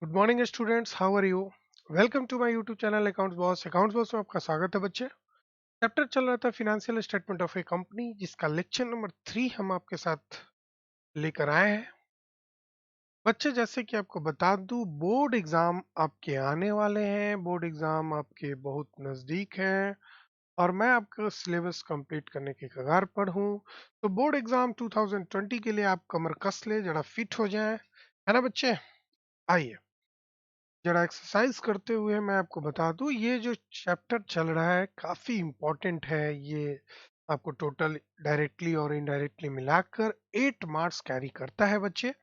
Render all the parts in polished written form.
Good morning students, how are you? Welcome to my YouTube channel accounts boss. Accounts boss में आपका स्वागत है बच्चे। चैप्टर चल रहा था financial statement of a company, जिसका लेक्चर नंबर 3 हम आपके साथ लेकर आए हैं। बच्चे, जैसे कि आपको बता दूं, बोर्ड एग्जाम आपके आने वाले हैं। बोर्ड एग्जाम आपके बहुत नज़दीक हैं और मैं आपका सिलेबस कंप्लीट करने के कगार पर हूं। तो बोर्ड एग्जाम 2020 के लिए आप कमर कस ले, जरा फिट हो जाएं, है ना बच्चे? आइए जरा एक्सरसाइज करते हुए मैं आपको बता दूं, ये जो चैप्टर चल रहा है काफी इम्पोर्टेंट है। ये आपको टोटल डायरेक्टली और इनडायरेक्टली मिलाकर 8 मार्क्स कैरी करता है बच्चे।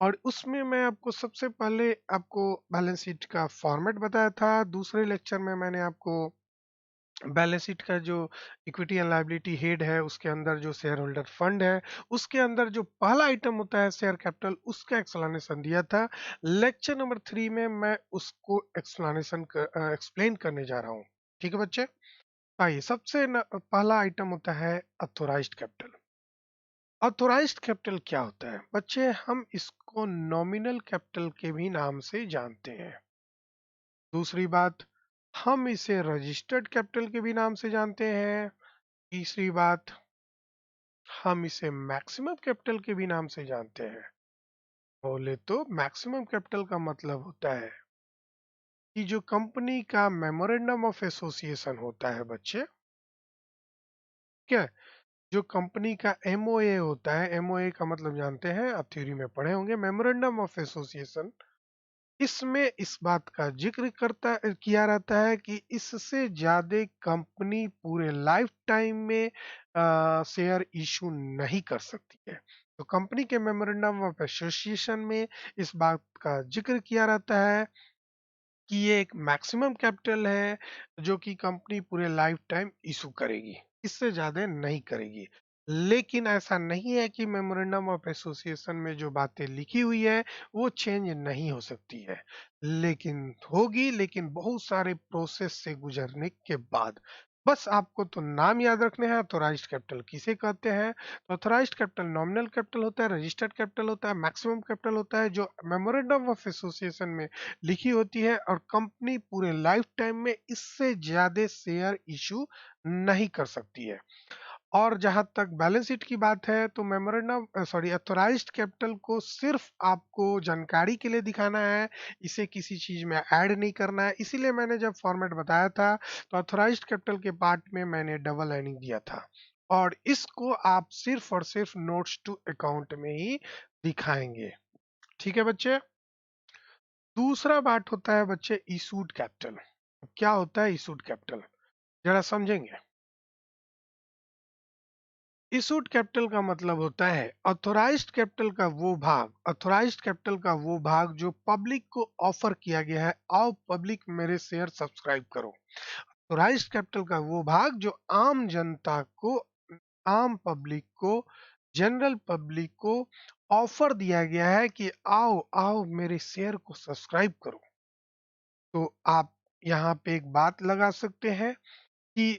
और उसमें मैं आपको सबसे पहले आपको बैलेंस शीट का फॉर्मेट बताया था। दूसरे लेक्चर में मैंने आपको बैलेंस शीट का जो इक्विटी एंड लायबिलिटी हेड है, उसके अंदर जो शेयर होल्डर फंड है, उसके अंदर जो पहला आइटम होता है शेयर कैपिटल, उसका एक्सप्लेनेशन दिया था। लेक्चर नंबर 3 में मैं उसको एक्सप्लेन करने जा रहा हूँ। ठीक है बच्चे? आइए, पहला आइटम होता है अथोराइज्ड कैपिटल। अथोराइज्ड कैपिटल क्या होता है बच्चे? हम इसको नॉमिनल कैपिटल के भी नाम से जानते हैं। दूसरी बात, हम इसे रजिस्टर्ड कैपिटल के भी नाम से जानते हैं। तीसरी बात, हम इसे मैक्सिमम कैपिटल के भी नाम से जानते हैं। बोले तो मैक्सिमम कैपिटल का मतलब होता है कि जो कंपनी का मेमोरेंडम ऑफ एसोसिएशन होता है बच्चे, क्या, जो कंपनी का एमओए होता है, एमओए का मतलब जानते हैं, आप थ्योरी में पढ़े होंगे, मेमोरेंडम ऑफ एसोसिएशन। इसमें इस बात का जिक्र करता किया रहता है कि इससे ज्यादा कंपनी पूरे लाइफ टाइम में शेयर इशू नहीं कर सकती है। तो कंपनी के मेमोरेंडम ऑफ एसोसिएशन में इस बात का जिक्र किया रहता है कि ये एक मैक्सिमम कैपिटल है जो कि कंपनी पूरे लाइफ टाइम इशू करेगी, इससे ज्यादा नहीं करेगी। लेकिन ऐसा नहीं है कि मेमोरेंडम ऑफ एसोसिएशन में जो बातें लिखी हुई है वो चेंज नहीं हो सकती है, लेकिन होगी, लेकिन बहुत सारे प्रोसेस से गुजरने के बाद। बस आपको तो नाम याद रखने हैं। ऑथोराइज्ड कैपिटल किसे कहते हैं? तो ऑथोराइज्ड कैपिटल नॉमिनल कैपिटल होता है, रजिस्टर्ड कैपिटल होता है, मैक्सिमम कैपिटल होता है, जो मेमोरेंडम ऑफ एसोसिएशन में लिखी होती है और कंपनी पूरे लाइफ टाइम में इससे ज्यादा शेयर इशू नहीं कर सकती है। और जहां तक बैलेंस शीट की बात है, तो ऑथोराइज्ड कैपिटल को सिर्फ आपको जानकारी के लिए दिखाना है, इसे किसी चीज में ऐड नहीं करना है। इसीलिए मैंने जब फॉर्मेट बताया था, तो ऑथोराइज्ड कैपिटल के पार्ट में मैंने डबल लाइनिंग दिया था और इसको आप सिर्फ और सिर्फ नोट्स टू अकाउंट में ही दिखाएंगे। ठीक है बच्चे? दूसरा बात होता है बच्चे इशूड कैपिटल। क्या होता है इशूड कैपिटल, जरा समझेंगे। इशूड कैपिटल का मतलब होता है ऑथोराइज्ड कैपिटल का वो भाग जो पब्लिक को ऑफर किया गया है, आओ पब्लिक मेरे शेयर सब्सक्राइब करो। ऑथोराइज्ड कैपिटल का वो भाग जो आम जनता को, आम पब्लिक को, जनरल पब्लिक को ऑफर दिया गया है कि आओ आओ मेरे शेयर को सब्सक्राइब करो। तो आप यहाँ पे एक बात लगा सकते हैं कि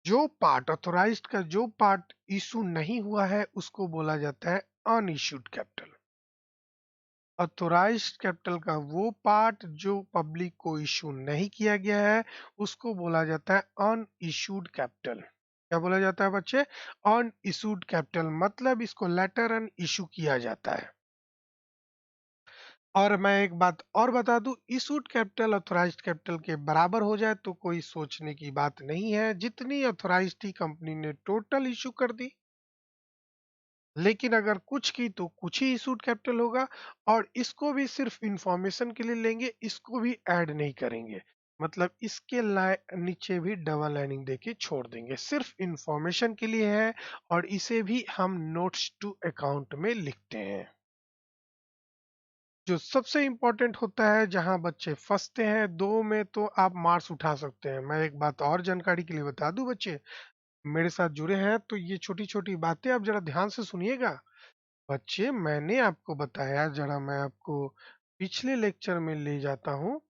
जो पार्ट ऑथोराइज्ड का जो पार्ट इशू नहीं हुआ है उसको बोला जाता है अनइश्यूड कैपिटल। ऑथोराइज्ड कैपिटल का वो पार्ट जो पब्लिक को इशू नहीं किया गया है उसको बोला जाता है अनइश्यूड कैपिटल। क्या बोला जाता है बच्चे? अनइश्यूड कैपिटल, मतलब इसको लेटर अन इशू किया जाता है। और मैं एक बात और बता दूं, इशूड कैपिटल ऑथराइज्ड कैपिटल के बराबर हो जाए तो कोई सोचने की बात नहीं है। जितनी ऑथराइज्ड थी कंपनी ने टोटल इशू कर दी, लेकिन अगर कुछ की तो कुछ ही इशूड कैपिटल होगा। और इसको भी सिर्फ इंफॉर्मेशन के लिए लेंगे, इसको भी ऐड नहीं करेंगे, मतलब इसके नीचे भी डबल लाइनिंग देके छोड़ देंगे, सिर्फ इंफॉर्मेशन के लिए है। और इसे भी हम नोट्स टू अकाउंट में लिखते हैं। जो सबसे इम्पोर्टेंट होता है, जहां बच्चे फंसते हैं, दो में तो आप मार्क्स उठा सकते हैं। मैं एक बात और जानकारी के लिए बता दूं बच्चे, मेरे साथ जुड़े हैं तो ये छोटी छोटी बातें आप जरा ध्यान से सुनिएगा। बच्चे, मैंने आपको बताया, जरा मैं आपको पिछले लेक्चर में ले जाता हूँ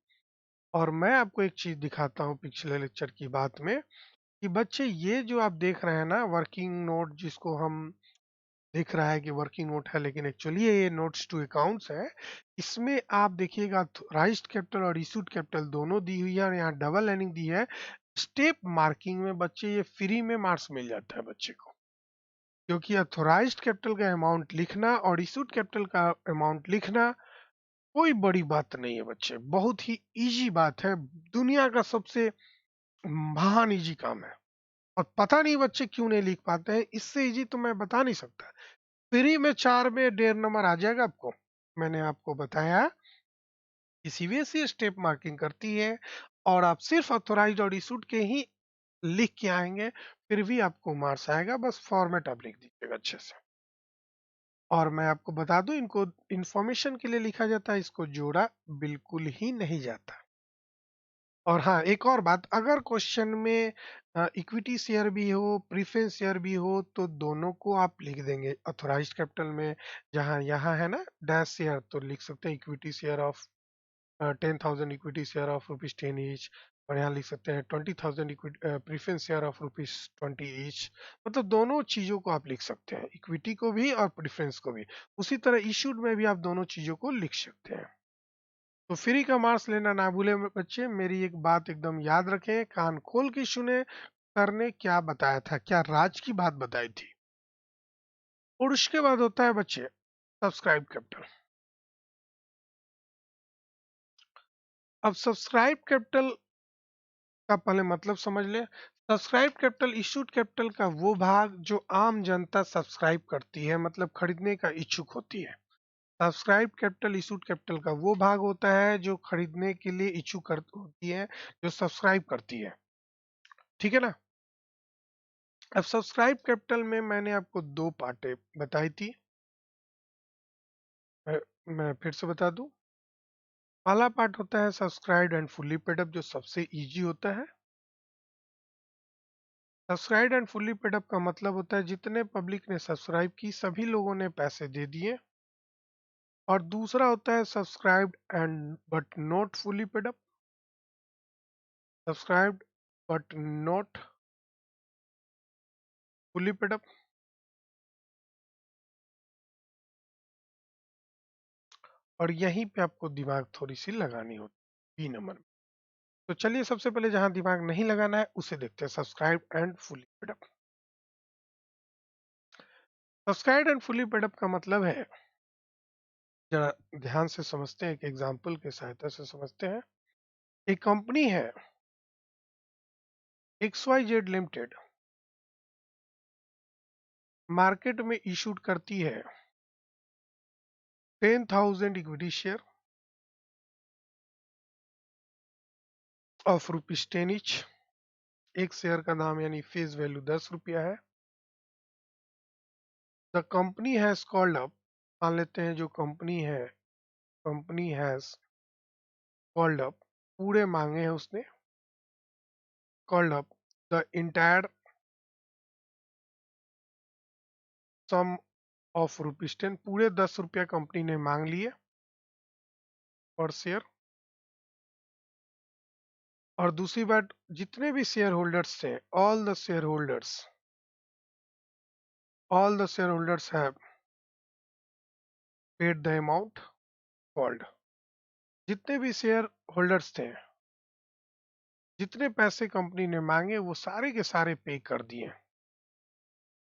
और मैं आपको एक चीज दिखाता हूँ पिछले लेक्चर की बात में, कि बच्चे ये जो आप देख रहे हैं ना वर्किंग नोट, जिसको हम दिख रहा है कि वर्किंग नोट है, लेकिन एक्चुअली ये नोट्स टू अकाउंट्स है। इसमें आप देखिएगा राइज्ड कैपिटल और इशूड कैपिटल दोनों दी हुई है और यहाँ डबल लाइनिंग दी है। स्टेप मार्किंग में बच्चे ये फ्री में मार्क्स मिल जाता है बच्चे को, क्योंकि अथोराइज्ड कैपिटल का अमाउंट लिखना और इशूड कैपिटल का अमाउंट लिखना कोई बड़ी बात नहीं है बच्चे, बहुत ही इजी बात है, दुनिया का सबसे महान इजी काम है। और पता नहीं बच्चे क्यों नहीं लिख पाते हैं, इससे इजी तो मैं बता नहीं सकता। फ्री में 4 में 1.5 नंबर आ जाएगा आपको। मैंने आपको बताया कि सीबीएसई स्टेप मार्किंग करती है और आप सिर्फ ऑथोराइज्ड और इशूड के ही लिख के आएंगे, फिर भी आपको मार्क्स आएगा, बस फॉर्मेट आप लिख दीजिएगा अच्छे से। और मैं आपको बता दूं, इनको इंफॉर्मेशन के लिए लिखा जाता है, इसको जोड़ा बिल्कुल ही नहीं जाता। और हाँ, एक और बात, अगर क्वेश्चन में इक्विटी शेयर भी हो, प्रीफरेंस शेयर भी हो, तो दोनों को आप लिख देंगे ऑथोराइज्ड कैपिटल में। जहाँ यहाँ है ना डैश शेयर, तो लिख सकते हैं equity share of 10,000 equity share of rupees 10 each. और यहाँ लिख सकते हैं 20,000 equity preference share of rupees 20 each. मतलब दोनों चीजों को आप लिख सकते हैं, इक्विटी को भी और प्रीफरेंस को भी। उसी तरह इशूड में भी आप दोनों चीजों को लिख सकते हैं। तो फ्री का मार्क्स लेना ना भूले बच्चे, मेरी एक बात एकदम याद रखें, कान खोल के सुने, सर ने क्या बताया था, क्या राज की बात बताई थी। और उसके बाद होता है बच्चे सब्सक्राइब कैपिटल। अब सब्सक्राइब कैपिटल का पहले मतलब समझ ले। सब्सक्राइब कैपिटल इशूड कैपिटल का वो भाग जो आम जनता सब्सक्राइब करती है, मतलब खरीदने का इच्छुक होती है। सब्सक्राइब कैपिटल इशूड कैपिटल का वो भाग होता है जो खरीदने के लिए इच्छुक होती है, जो सब्सक्राइब करती है। ठीक है ना। अब सब्सक्राइब कैपिटल में मैंने आपको दो पार्टें बताई थी। मैं, मैं फिर से बता दूं। पहला पार्ट होता है subscribed and fully paid up, जो सबसे इजी होता है। Subscribed and fully paid up का मतलब होता है जितने पब्लिक ने सब्सक्राइब की सभी लोगों ने पैसे दे दिए। और दूसरा होता है subscribed and but not fully paid up. Subscribed but not fully paid up. और यहीं पे आपको दिमाग थोड़ी सी लगानी होती बी नंबर में। तो चलिए सबसे पहले जहां दिमाग नहीं लगाना है उसे देखते हैं, subscribe and fully paid up. Subscribe and fully paid up का मतलब है, जरा ध्यान से समझते हैं, एक एग्जांपल के सहायता से समझते हैं। एक कंपनी है XYZ लिमिटेड, मार्केट में इशूड करती है 10,000 equity share of rupees 10 each. एक शेयर का दाम यानी फेस वैल्यू 10 रुपया है। The company has called up, मान लेते हैं जो कंपनी है, कंपनी हैज कॉल्ड अप, पूरे मांगे हैं उसने, called up the entire sum of rupees 10, पूरे 10 रुपया कंपनी ने मांग लिए पर शेयर। और दूसरी बात, जितने भी शेयर होल्डर्स थे, all the share holders have paid the amount called. जितने भी शेयर होल्डर्स थे, जितने पैसे कंपनी ने मांगे वो सारे के सारे पे कर दिए।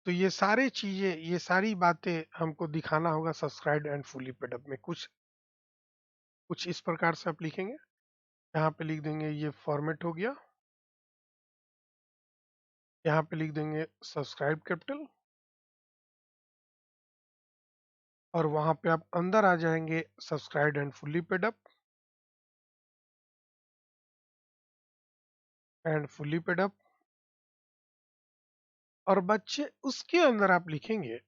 तो ये सारी चीजें, ये सारी बातें हमको दिखाना होगा subscribed and fully paid up में। कुछ कुछ इस प्रकार से आप लिखेंगे, यहाँ पे लिख देंगे ये फॉर्मेट हो गया, यहाँ पे लिख देंगे सब्सक्राइब कैपिटल, और वहां पे आप अंदर आ जाएंगे subscribed and fully paid up and fully paid up. और बच्चे उसके अंदर आप लिखेंगे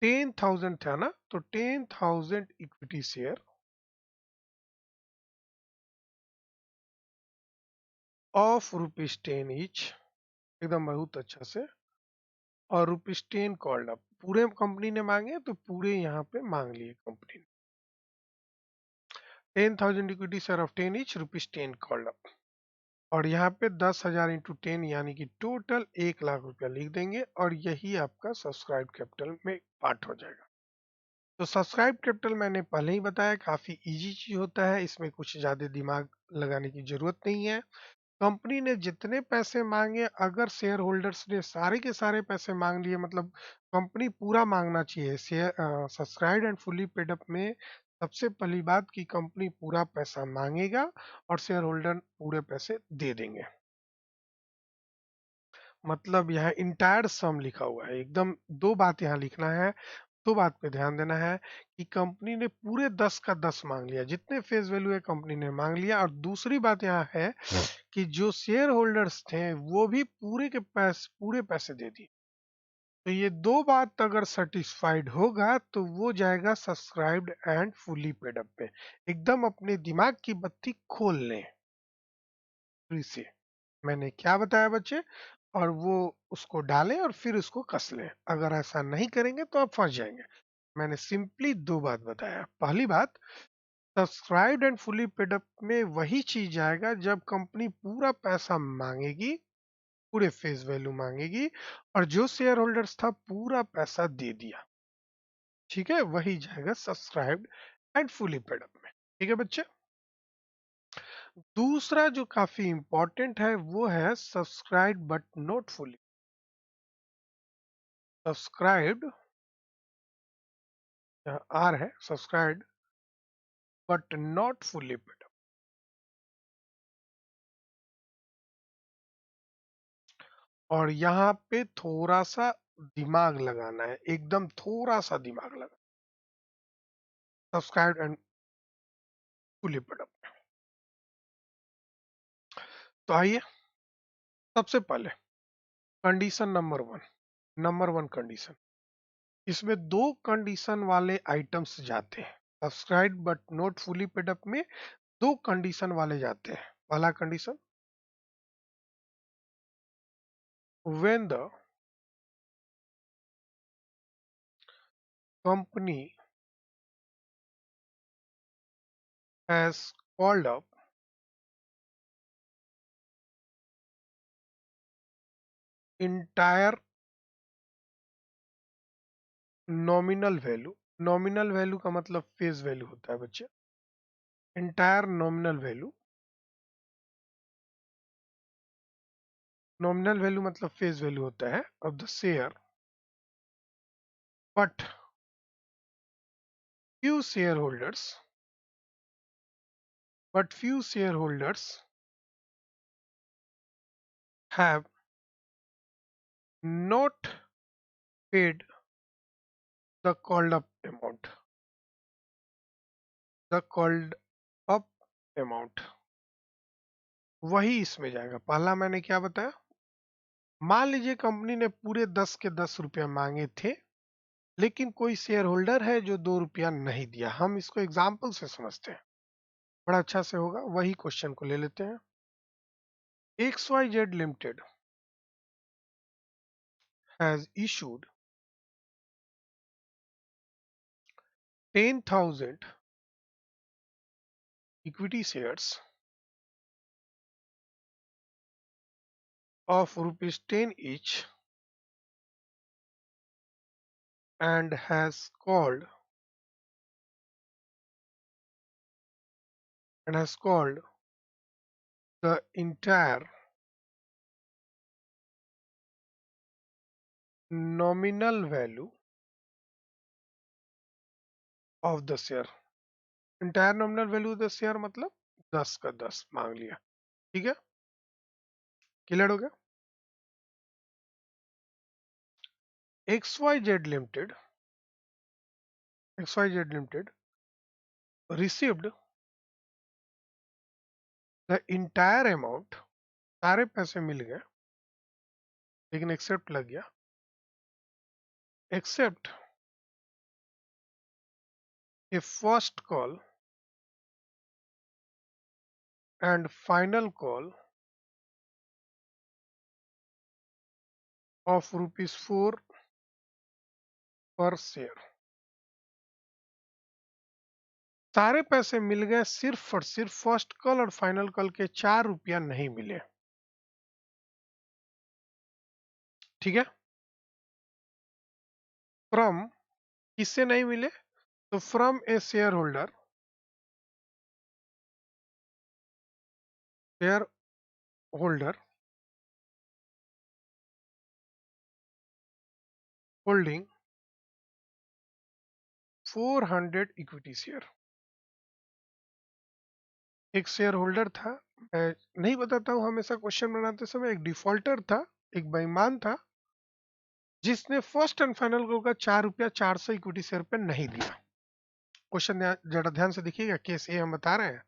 10,000 था ना, तो 10,000 equity share of rupees 10 each, एकदम बहुत अच्छा से। और रुपीज 10 कॉल्ड अप, पूरे कंपनी ने मांगे तो पूरे यहाँ पे मांग लिए कंपनी ने। 10,000 equity share of 10 each, rupees 10 called up. और यहाँ पे 10,000 इंटू 10 यानी कि टोटल 1 लाख रुपया लिख देंगे और यही आपका सब्सक्राइब कैपिटल में पार्ट हो जाएगा। तो सब्सक्राइब कैपिटल मैंने पहले ही बताया काफ़ी इजी चीज़ होता है, इसमें कुछ ज़्यादा दिमाग लगाने की ज़रूरत नहीं है। कंपनी ने जितने पैसे मांगे, अगर शेयर होल्डर्स ने सारे के सारे पैसे मांग लिए, मतलब कंपनी पूरा मांगना चाहिए। Share subscribed and fully paid up में सबसे पहली बात कि कंपनी पूरा पैसा मांगेगा और शेयर होल्डर पूरे पैसे दे देंगे। मतलब यहाँ इंटायर सम लिखा हुआ है एकदम। दो बात यहाँ लिखना है, दो बात पे ध्यान देना है कि कंपनी ने पूरे 10 का 10 मांग लिया, जितने फेस वैल्यू है कंपनी ने मांग लिया। और दूसरी बात यहाँ है कि जो शेयर होल्डर्स थे वो भी पूरे पैसे दे दिए। तो ये दो बात अगर सेटिस्फाइड होगा तो वो जाएगा subscribed and fully paid up पे। एकदम अपने दिमाग की बत्ती खोल लें फिर से। मैंने क्या बताया बच्चे, और वो उसको डालें और फिर उसको कस लें। अगर ऐसा नहीं करेंगे तो आप फंस जाएंगे। मैंने सिंपली दो बात बताया। पहली बात, subscribed and fully paid up में वही चीज आएगा जब कंपनी पूरा पैसा मांगेगी, पूरे फेस वैल्यू मांगेगी, और जो शेयर होल्डर्स था पूरा पैसा दे दिया। ठीक है, वही जाएगा subscribed and fully paid up में। ठीक है बच्चे। दूसरा जो काफी इंपॉर्टेंट है वो है subscribe but not fully. Subscribed, आर है, subscribed but not fully paid. और यहाँ पे थोड़ा सा दिमाग लगाना है, एकदम थोड़ा सा दिमाग लगा। Subscribe and fully paid up. तो आइए, सबसे पहले कंडीशन नंबर वन कंडीशन, इसमें दो कंडीशन वाले आइटम्स जाते हैं। Subscribe but not fully paid up में दो कंडीशन वाले जाते हैं। पहला condition, when the company has called up entire nominal value. Nominal value का मतलब फेस वैल्यू होता है बच्चे। इंटायर नॉमिनल वैल्यू मतलब फेस वैल्यू होता है of the share, but few shareholders few shareholders have not paid the called up amount, the called up amount। वही इसमें जाएगा। पहला मैंने क्या बताया, मान लीजिए कंपनी ने पूरे 10 के 10 रुपया मांगे थे, लेकिन कोई शेयर होल्डर है जो 2 रुपया नहीं दिया। हम इसको एग्जाम्पल से समझते हैं, बड़ा अच्छा से होगा। वही क्वेश्चन को ले लेते हैं। XYZ Limited has issued 10,000 equity shares of rupees 10 each and has called the entire nominal value of the share। Entire nominal value of the share मतलब 10 का 10 मांग लिया। ठीक है, क्लियर हो गया। XYZ Limited received the entire amount, सारे पैसे मिल गए लेकिन एक्सेप्ट लग गया, accept a first call and final call of rupees 4 per share। सारे पैसे मिल गए, सिर्फ और सिर्फ फर्स्ट कॉल और फाइनल कॉल के 4 रुपया नहीं मिले। ठीक है। फ्रॉम किससे नहीं मिले? तो from A share holder holding 400 equity share. एक शेयर होल्डर था, मैं नहीं बताता हूँ हमेशा क्वेश्चन बनाते समय, एक डिफॉल्टर था, एक बेईमान था, जिसने फर्स्ट एंड फाइनल कॉल का 4 रुपया 400 इक्विटी शेयर पे नहीं दिया। क्वेश्चन जरा ध्यान से देखिएगा, केस ए हम बता रहे हैं।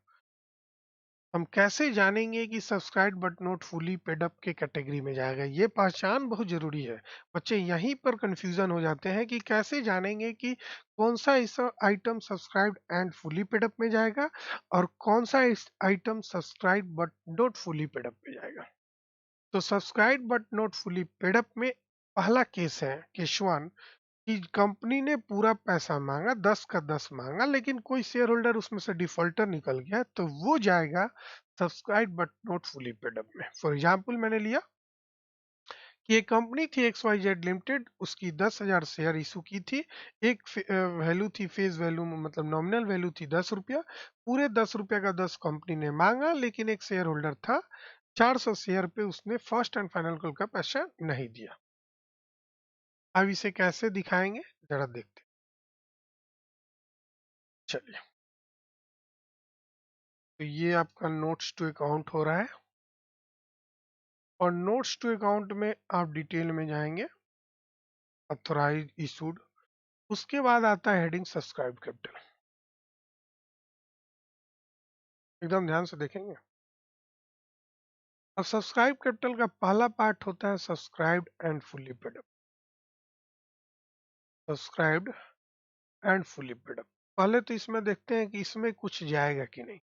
हम कैसे जानेंगे कि subscribe but not fully paid up के कैटेगरी में जाएगा? ये पहचान बहुत जरूरी है। बच्चे यहीं पर कंफ्यूजन हो जाते हैं कि कैसे जानेंगे कि कौन सा इस item subscribe and fully paid up में जाएगा और कौन सा इस item subscribe but not fully paid up में जाएगा। तो subscribe but not fully paid up में पहला केस है, केस वन, कि कंपनी ने पूरा पैसा मांगा, 10 का 10 मांगा, लेकिन कोई शेयर होल्डर उसमें से डिफॉल्टर निकल गया, तो वो जाएगा subscribe but not fully paid up में। फॉर एग्जाम्पल मैंने लिया कि एक कंपनी थी एक्स वाई जेड लिमिटेड, उसकी 10,000 शेयर इशू की थी। एक वैल्यू थी, फेस वैल्यू मतलब नॉमिनल वैल्यू थी 10 रुपया। पूरे 10 रुपया का 10 कंपनी ने मांगा, लेकिन एक शेयर होल्डर था, 400 शेयर पे उसने फर्स्ट एंड फाइनल कॉल का पैसा नहीं दिया। अब इसे कैसे दिखाएंगे, जरा देखते हैं। चलिए, तो ये आपका नोट्स टू अकाउंट हो रहा है, और नोट्स टू अकाउंट में आप डिटेल में जाएंगे, ऑथोराइज इशूड, उसके बाद आता है हेडिंग सब्सक्राइब कैपिटल। एकदम ध्यान से देखेंगे। अब सब्सक्राइब कैपिटल का पहला पार्ट होता है subscribed and fully paid up. Subscribed and fully paid up, पहले तो इसमें देखते हैं कि इसमें कुछ जाएगा कि नहीं।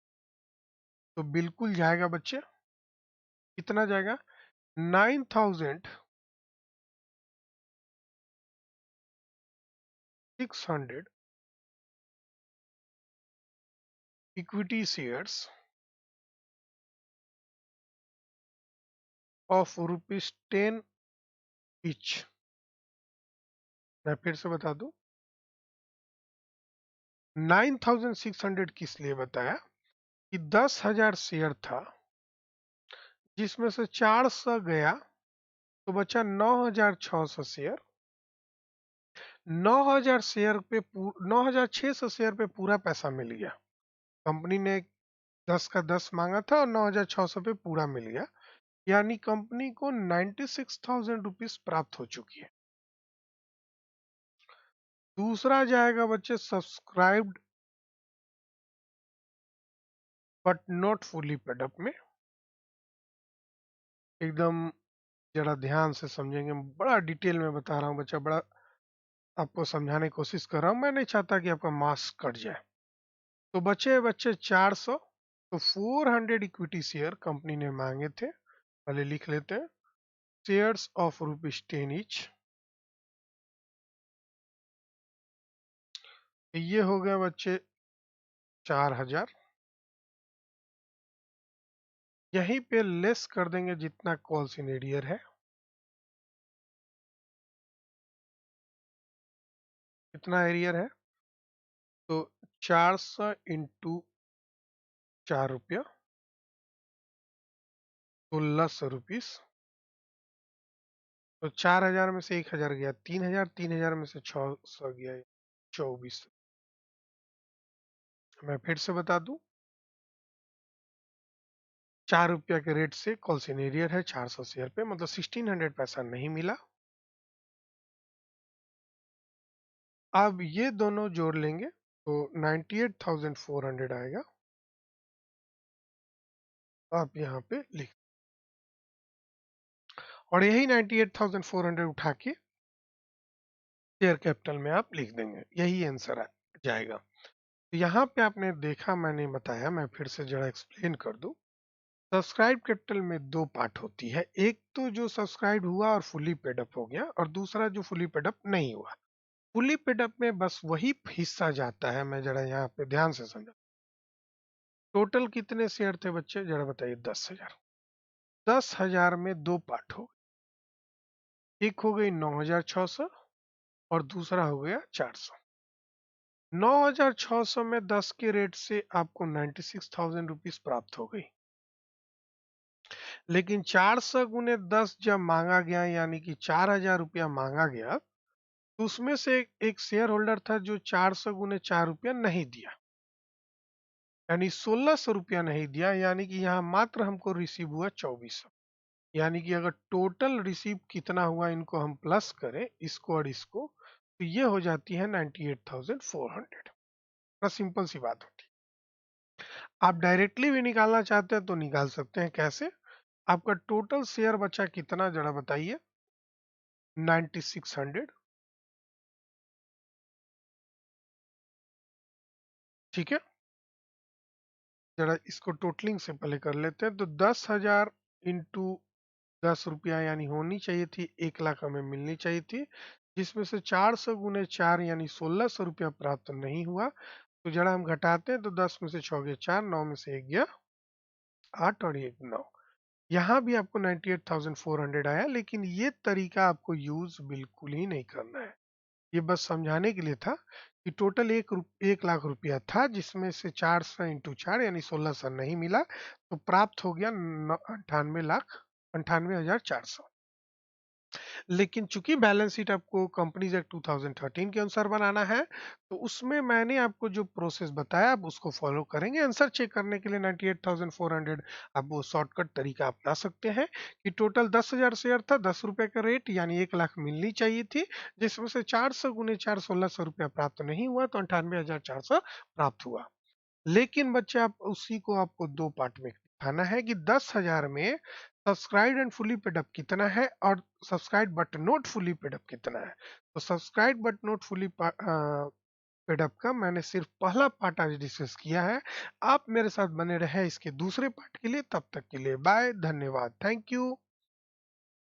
तो बिल्कुल जाएगा बच्चे। कितना जाएगा? 9,600 इक्विटी शेयर्स ऑफ ₹10 ईच। मैं फिर से बता दूं, 9,600 किस लिए बताया? कि 10,000 शेयर था, जिसमें से 400 गया, तो बचा 9,600 शेयर। 9,000 शेयर पे 9,600 शेयर पे पूरा पैसा मिल गया। कंपनी ने 10 का 10 मांगा था और 9,600 पे पूरा मिल गया, यानी कंपनी को 96,000 रुपीज प्राप्त हो चुकी है। दूसरा जाएगा बच्चे subscribed but not fully paid up में। एकदम जरा ध्यान से समझेंगे, बड़ा डिटेल में बता रहा हूँ बच्चा, बड़ा आपको समझाने की कोशिश कर रहा हूँ। मैं नहीं चाहता कि आपका मार्क्स कट जाए। तो बचे बच्चे 400, तो 400 इक्विटी शेयर कंपनी ने मांगे थे, पहले लिख लेते हैं। शेयर्स ऑफ ₹10 ईच, ये हो गया बच्चे 4,000। यहीं पे लेस कर देंगे जितना कॉल्स इन एरियर है। कितना एरियर है? तो 400 इंटू 4 रुपया, 1600 रुपीज। तो 4,000 में से 1,000 गया, 3,000, 3,000 में से 600 गया, 24। मैं फिर से बता दूं, 4 रुपया के रेट से कॉल्स इन एरियर है 400 शेयर पे, मतलब 1600 पैसा नहीं मिला। अब ये दोनों जोड़ लेंगे तो 98,400 आएगा। आप यहाँ पे लिख, और यही 98,400 उठा के शेयर कैपिटल में आप लिख देंगे, यही आंसर जाएगा। तो यहाँ पे आपने देखा, मैंने बताया, मैं फिर से जरा एक्सप्लेन कर दूं। सब्सक्राइब कैपिटल में दो पार्ट होती है, एक तो जो सब्सक्राइब हुआ और फुली पेड अप हो गया, और दूसरा जो फुली पेड अप नहीं हुआ। फुली पेड अप में बस वही हिस्सा जाता है, मैं जरा यहाँ पे ध्यान से समझा। टोटल कितने शेयर थे बच्चे, जरा बताइए? 10,000। 10,000 में दो पार्ट हो गए, एक हो गई 9,600 और दूसरा हो गया 400। 9,600 में 10 के रेट से आपको 96,000 रुपीज प्राप्त हो गई। लेकिन 400 गुने 10 जब मांगा गया, यानी कि 4,000 रुपया मांगा गया, तो उसमें से एक शेयर होल्डर था जो 400 गुने 4 रुपया नहीं दिया, यानी 1,600 रुपया नहीं दिया, यानी कि यहाँ मात्र हमको रिसीव हुआ 2,400। यानी कि अगर टोटल रिसीव कितना हुआ, इनको हम प्लस करें, इसको और इसको, तो ये हो जाती है 98,400। बड़ा सिंपल सी बात होती है। आप डायरेक्टली भी निकालना चाहते हैं तो निकाल सकते हैं। कैसे? आपका टोटल शेयर बचा कितना, जरा बताइए? 9600। ठीक है, जरा इसको टोटलिंग से पहले कर लेते हैं। तो 10,000 इंटू 10 रुपया यानी होनी चाहिए थी 1 लाख, हमें मिलनी चाहिए थी, जिसमें से 400 गुने 4 यानी 1,600 रुपया प्राप्त नहीं हुआ। तो जरा हम घटाते हैं, तो 10 में से 6 गया 4, 9 में से 1 गया 8 और 1 9। यहाँ भी आपको 98,400 आया, लेकिन ये तरीका आपको यूज बिल्कुल ही नहीं करना है। ये बस समझाने के लिए था कि टोटल 1 लाख रुपया था, जिसमें से 400 इंटू 4 यानी 1,600 नहीं मिला, तो प्राप्त हो गया 98,400। लेकिन चूंकि बैलेंस शीट आपको कंपनीज एक्ट 2013 के अनुसार बनाना है, तो उसमें मैंने आपको जो प्रोसेस बताया आप उसको फॉलो करेंगे। आंसर चेक करने के लिए 98,400 आप वो शॉर्टकट तरीका अपना सकते हैं कि टोटल 10,000 शेयर था, 10 रुपए का रेट यानी 1 लाख मिलनी चाहिए थी, जिसमें से 400 गुने 4 1,600 रुपया प्राप्त नहीं हुआ, तो 98,400 प्राप्त हुआ। लेकिन बच्चे आप उसी को आपको दो पार्ट में दिखाना है कि 10,000 में subscribe and fully paid up कितना है और subscribe but not fully paid up कितना है। तो subscribe but not fully paid up का मैंने सिर्फ पहला पार्ट आज डिस्कस किया है। आप मेरे साथ बने रहे इसके दूसरे पार्ट के लिए। तब तक के लिए बाय, धन्यवाद, थैंक यू।